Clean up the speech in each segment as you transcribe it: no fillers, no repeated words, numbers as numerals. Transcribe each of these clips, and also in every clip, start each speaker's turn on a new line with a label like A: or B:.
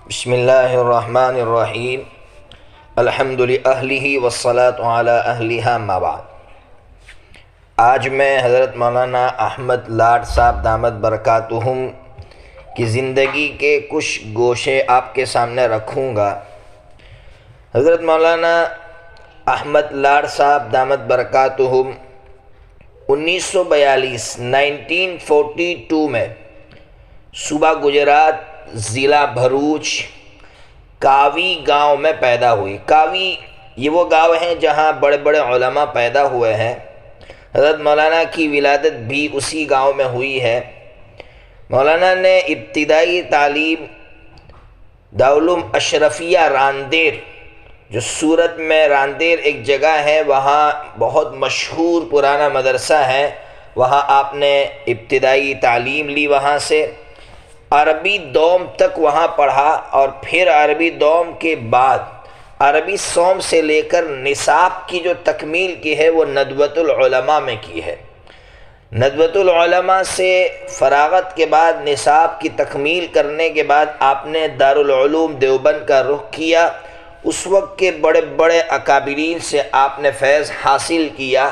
A: بسم اللہ الرحمن الرحیم الحمد للہ والصلاة علی اہلہا ما بعد۔ آج میں حضرت مولانا احمد لاڈ صاحب دامت برکاتہم کی زندگی کے کچھ گوشے آپ کے سامنے رکھوں گا۔ حضرت مولانا احمد لاڈ صاحب دامت برکاتہم 1942 میں صوبہ گجرات ضلع بھروچ کاوی گاؤں میں پیدا ہوئی۔ کاوی یہ وہ گاؤں ہیں جہاں بڑے بڑے علماء پیدا ہوئے ہیں۔ حضرت مولانا کی ولادت بھی اسی گاؤں میں ہوئی ہے۔ مولانا نے ابتدائی تعلیم دارالعلوم اشرفیہ راندیر، جو سورت میں راندیر ایک جگہ ہے، وہاں بہت مشہور پرانا مدرسہ ہے، وہاں آپ نے ابتدائی تعلیم لی۔ وہاں سے عربی دوم تک وہاں پڑھا، اور پھر عربی دوم کے بعد عربی سوم سے لے کر نصاب کی جو تکمیل کی ہے وہ ندوۃ العلماء میں کی ہے۔ ندوۃ العلماء سے فراغت کے بعد نصاب کی تکمیل کرنے کے بعد آپ نے دارالعلوم دیوبند کا رخ کیا۔ اس وقت کے بڑے بڑے اکابرین سے آپ نے فیض حاصل کیا۔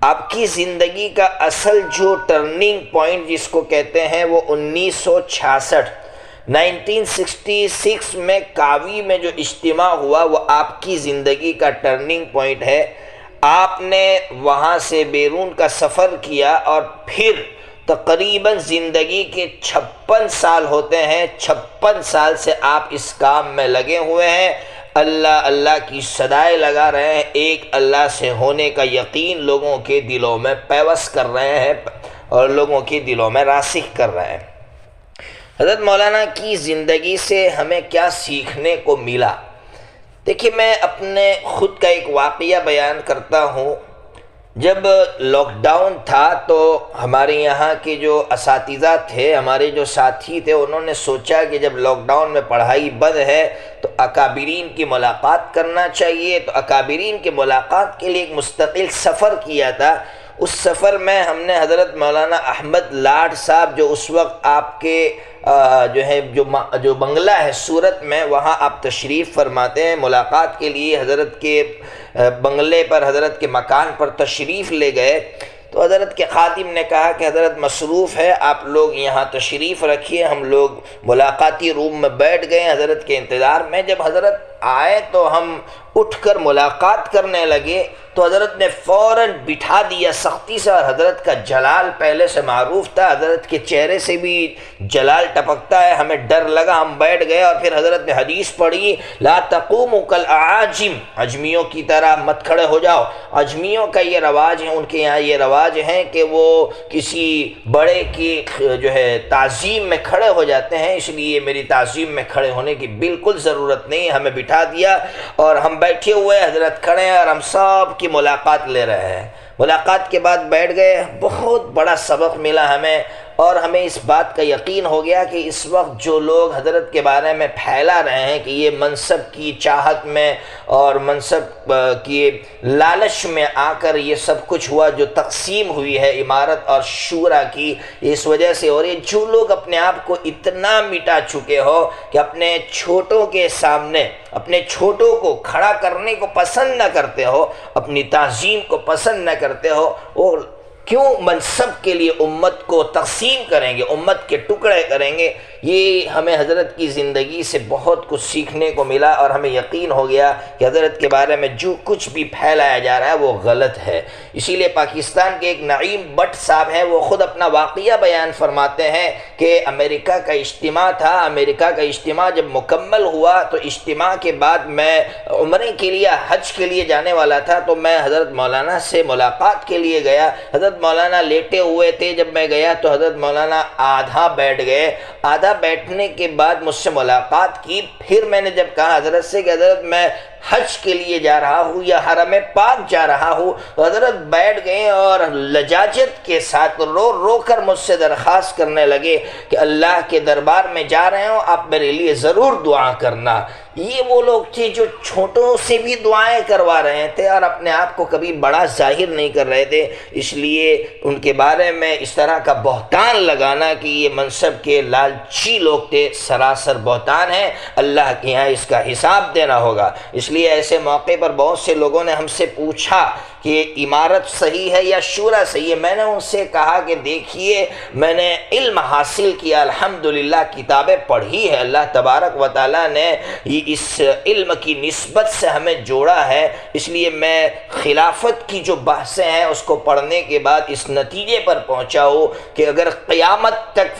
A: آپ کی زندگی کا اصل جو ٹرننگ پوائنٹ جس کو کہتے ہیں وہ 1966 میں کاوی میں جو اجتماع ہوا وہ آپ کی زندگی کا ٹرننگ پوائنٹ ہے۔ آپ نے وہاں سے بیرون کا سفر کیا، اور پھر تقریباً زندگی کے 56 سال ہوتے ہیں۔ 56 سال سے آپ اس کام میں لگے ہوئے ہیں، اللہ اللہ کی صدائیں لگا رہے ہیں، ایک اللہ سے ہونے کا یقین لوگوں کے دلوں میں پیوست کر رہے ہیں اور لوگوں کے دلوں میں راسخ کر رہے ہیں۔ حضرت مولانا کی زندگی سے ہمیں کیا سیکھنے کو ملا؟ دیکھیے، میں اپنے خود کا ایک واقعہ بیان کرتا ہوں۔ جب لاک ڈاؤن تھا تو ہمارے یہاں کے جو اساتذہ تھے، ہمارے جو ساتھی تھے، انہوں نے سوچا کہ جب لاک ڈاؤن میں پڑھائی بند ہے تو اکابرین کی ملاقات کرنا چاہیے۔ تو اکابرین کی ملاقات کے لیے ایک مستقل سفر کیا تھا۔ اس سفر میں ہم نے حضرت مولانا احمد لاڈ صاحب، جو اس وقت آپ کے جو بنگلہ ہے سورت میں، وہاں آپ تشریف فرماتے ہیں، ملاقات کے لیے حضرت کے بنگلے پر، حضرت کے مکان پر تشریف لے گئے۔ تو حضرت کے خادم نے کہا کہ حضرت مصروف ہے، آپ لوگ یہاں تشریف رکھیے۔ ہم لوگ ملاقاتی روم میں بیٹھ گئے حضرت کے انتظار میں۔ جب حضرت آئے تو ہم اٹھ کر ملاقات کرنے لگے، تو حضرت نے فوراً بٹھا دیا سختی سے، اور حضرت کا جلال پہلے سے معروف تھا، حضرت کے چہرے سے بھی جلال ٹپکتا ہے۔ ہمیں ڈر لگا، ہم بیٹھ گئے، اور پھر حضرت نے حدیث پڑھی، لا تقوموا کالاعاجم، اجمیوں کی طرح مت کھڑے ہو جاؤ۔ اجمیوں کا یہ رواج ہے، ان کے یہاں یہ رواج ہے کہ وہ کسی بڑے کی تعظیم میں کھڑے ہو جاتے ہیں، اس لیے میری تعظیم میں کھڑے ہونے کی بالکل ضرورت نہیں۔ ہمیں بٹھا دیا اور ہم بیٹھے ہوئے، حضرت کھڑے ہیں اور ہم سب کی ملاقات لے رہے ہیں۔ ملاقات کے بعد بیٹھ گئے، بہت بڑا سبق ملا ہمیں، اور ہمیں اس بات کا یقین ہو گیا کہ اس وقت جو لوگ حضرت کے بارے میں پھیلا رہے ہیں کہ یہ منصب کی چاہت میں اور منصب کی لالچ میں آ کر یہ سب کچھ ہوا، جو تقسیم ہوئی ہے عمارت اور شورا کی، اس وجہ سے، اور یہ جو لوگ اپنے آپ کو اتنا مٹا چکے ہو کہ اپنے چھوٹوں کے سامنے اپنے چھوٹوں کو کھڑا کرنے کو پسند نہ کرتے ہو، اپنی تعظیم کو پسند نہ کرتے ہو، اور کیوں منصب کے لیے امت کو تقسیم کریں گے، امت کے ٹکڑے کریں گے؟ یہ ہمیں حضرت کی زندگی سے بہت کچھ سیکھنے کو ملا، اور ہمیں یقین ہو گیا کہ حضرت کے بارے میں جو کچھ بھی پھیلایا جا رہا ہے وہ غلط ہے۔ اسی لیے پاکستان کے ایک نعیم بٹ صاحب ہیں، وہ خود اپنا واقعہ بیان فرماتے ہیں کہ امریکہ کا اجتماع تھا۔ امریکہ کا اجتماع جب مکمل ہوا تو اجتماع کے بعد میں عمرے کے لیے، حج کے لیے جانے والا تھا، تو میں حضرت مولانا سے ملاقات کے لیے گیا۔ حضرت مولانا لیٹے ہوئے تھے، جب میں گیا تو حضرت مولانا آدھا بیٹھ گئے۔ آدھا بیٹھنے کے بعد مجھ سے ملاقات کی۔ پھر میں نے جب کہا حضرت سے کہ حضرت میں حج کے لیے جا رہا ہوں یا حرم پاک جا رہا ہوں، تو حضرت بیٹھ گئے اور لجاجت کے ساتھ رو رو کر مجھ سے درخواست کرنے لگے کہ اللہ کے دربار میں جا رہے ہوں، آپ میرے لیے ضرور دعا کرنا۔ یہ وہ لوگ تھے جو چھوٹوں سے بھی دعائیں کروا رہے تھے اور اپنے آپ کو کبھی بڑا ظاہر نہیں کر رہے تھے، اس لیے ان کے بارے میں اس طرح کا بہتان لگانا کہ یہ منصب کے لالچی لوگ تھے، سراسر بہتان ہے، اللہ کے یہاں اس کا حساب دینا ہوگا۔ اس لیے ایسے موقع پر بہت سے لوگوں نے ہم سے پوچھا کہ امارت صحیح ہے یا شورا صحیح ہے۔ میں نے ان سے کہا کہ دیکھیے، میں نے علم حاصل کیا، الحمدللہ کتابیں پڑھی ہے، اللہ تبارک و تعالیٰ نے اس علم کی نسبت سے ہمیں جوڑا ہے، اس لیے میں خلافت کی جو بحثیں ہیں اس کو پڑھنے کے بعد اس نتیجے پر پہنچا ہوں کہ اگر قیامت تک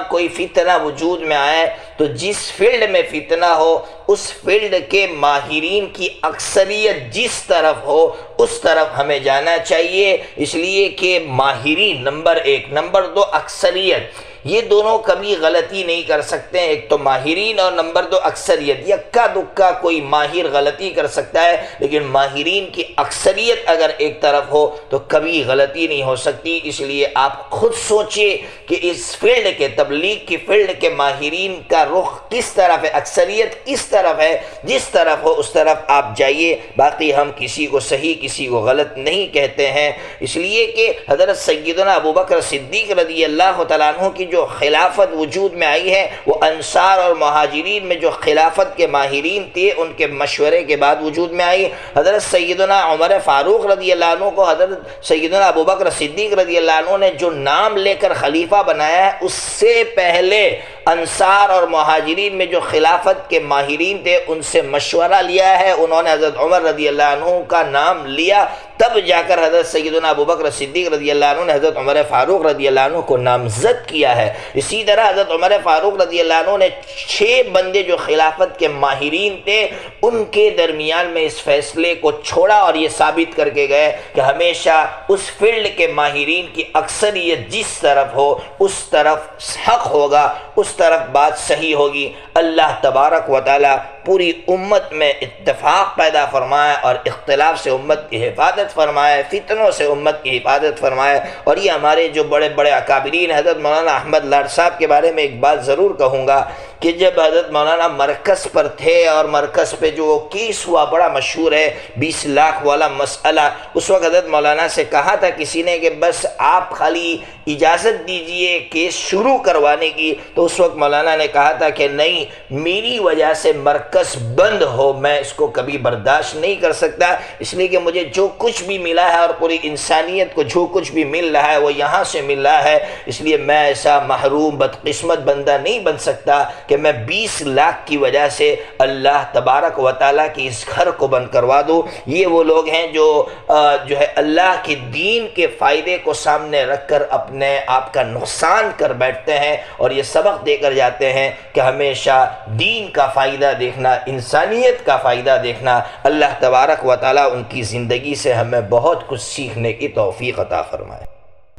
A: کوئی فتنہ وجود میں آئے تو جس فیلڈ میں فتنہ ہو اس فیلڈ کے ماہرین کی اکثریت جس طرف ہو اس طرف ہمیں جانا چاہیے، اس لیے کہ ماہرین نمبر 1، نمبر 2 اکثریت، یہ دونوں کبھی غلطی نہیں کر سکتے، ایک تو ماہرین اور نمبر 2 اکثریت۔ یکا دکا کوئی ماہر غلطی کر سکتا ہے لیکن ماہرین کی اکثریت اگر ایک طرف ہو تو کبھی غلطی نہیں ہو سکتی۔ اس لیے آپ خود سوچئے کہ اس فیلڈ کے، تبلیغ کی فیلڈ کے ماہرین کا رخ کس طرف ہے، اکثریت کس طرف ہے، جس طرف ہو اس طرف آپ جائیے۔ باقی ہم کسی کو صحیح کسی کو غلط نہیں کہتے ہیں، اس لیے کہ حضرت سیدنا ابوبکر صدیق رضی اللہ تعالیٰ عنہ کی جو خلافت وجود میں آئی ہے وہ انصار اور مہاجرین میں جو خلافت کے ماہرین تھے ان کے مشورے کے بعد وجود میں آئی۔ حضرت سیدنا عمر فاروق رضی اللہ عنہ کو حضرت سیدنا ابوبکر صدیق رضی اللہ عنہ نے جو نام لے کر خلیفہ بنایا ہے، اس سے پہلے انصار اور مہاجرین میں جو خلافت کے ماہرین تھے ان سے مشورہ لیا ہے، انہوں نے حضرت عمر رضی اللہ عنہ کا نام لیا، تب جا کر حضرت سیدنا ابوبکر صدیق رضی اللہ عنہ نے حضرت عمر فاروق رضی اللہ عنہ کو نامزد کیا ہے۔ اسی طرح حضرت عمر فاروق رضی اللہ عنہ نے 6 بندے جو خلافت کے ماہرین تھے ان کے درمیان میں اس فیصلے کو چھوڑا اور یہ ثابت کر کے گئے کہ ہمیشہ اس فیلڈ کے ماہرین کی اکثریت جس طرف ہو اس طرف حق ہوگا، اس طرف بات صحیح ہوگی۔ اللہ تبارک و تعالی پوری امت میں اتفاق پیدا فرمائے اور اختلاف سے امت کی حفاظت فرمائے، فتنوں سے امت کی حفاظت فرمائے۔ اور یہ ہمارے جو بڑے بڑے اکابرین، حضرت مولانا احمد لاڈ صاحب کے بارے میں ایک بات ضرور کہوں گا کہ جب حضرت مولانا مرکز پر تھے اور مرکز پہ جو کیس ہوا بڑا مشہور ہے 20 لاکھ والا مسئلہ، اس وقت حضرت مولانا سے کہا تھا کسی نے کہ بس آپ خالی اجازت دیجئے کیس شروع کروانے کی، تو اس وقت مولانا نے کہا تھا کہ نہیں، میری وجہ سے مرکز بند ہو میں اس کو کبھی برداشت نہیں کر سکتا، اس لیے کہ مجھے جو کچھ بھی ملا ہے اور پوری انسانیت کو جو کچھ بھی مل رہا ہے وہ یہاں سے مل رہا ہے، اس لیے میں ایسا محروم بدقسمت بندہ نہیں بن سکتا کہ میں 20 لاکھ کی وجہ سے اللہ تبارک و تعالیٰ کی اس گھر کو بند کروا دوں۔ یہ وہ لوگ ہیں جو ہے اللہ کے دین کے فائدے کو سامنے رکھ کر اپنے آپ کا نقصان کر بیٹھتے ہیں اور یہ سبق دے کر جاتے ہیں کہ ہمیشہ دین کا فائدہ دیکھنا، انسانیت کا فائدہ دیکھنا۔ اللہ تبارک و تعالیٰ ان کی زندگی سے ہمیں بہت کچھ سیکھنے کی توفیق عطا فرمائے۔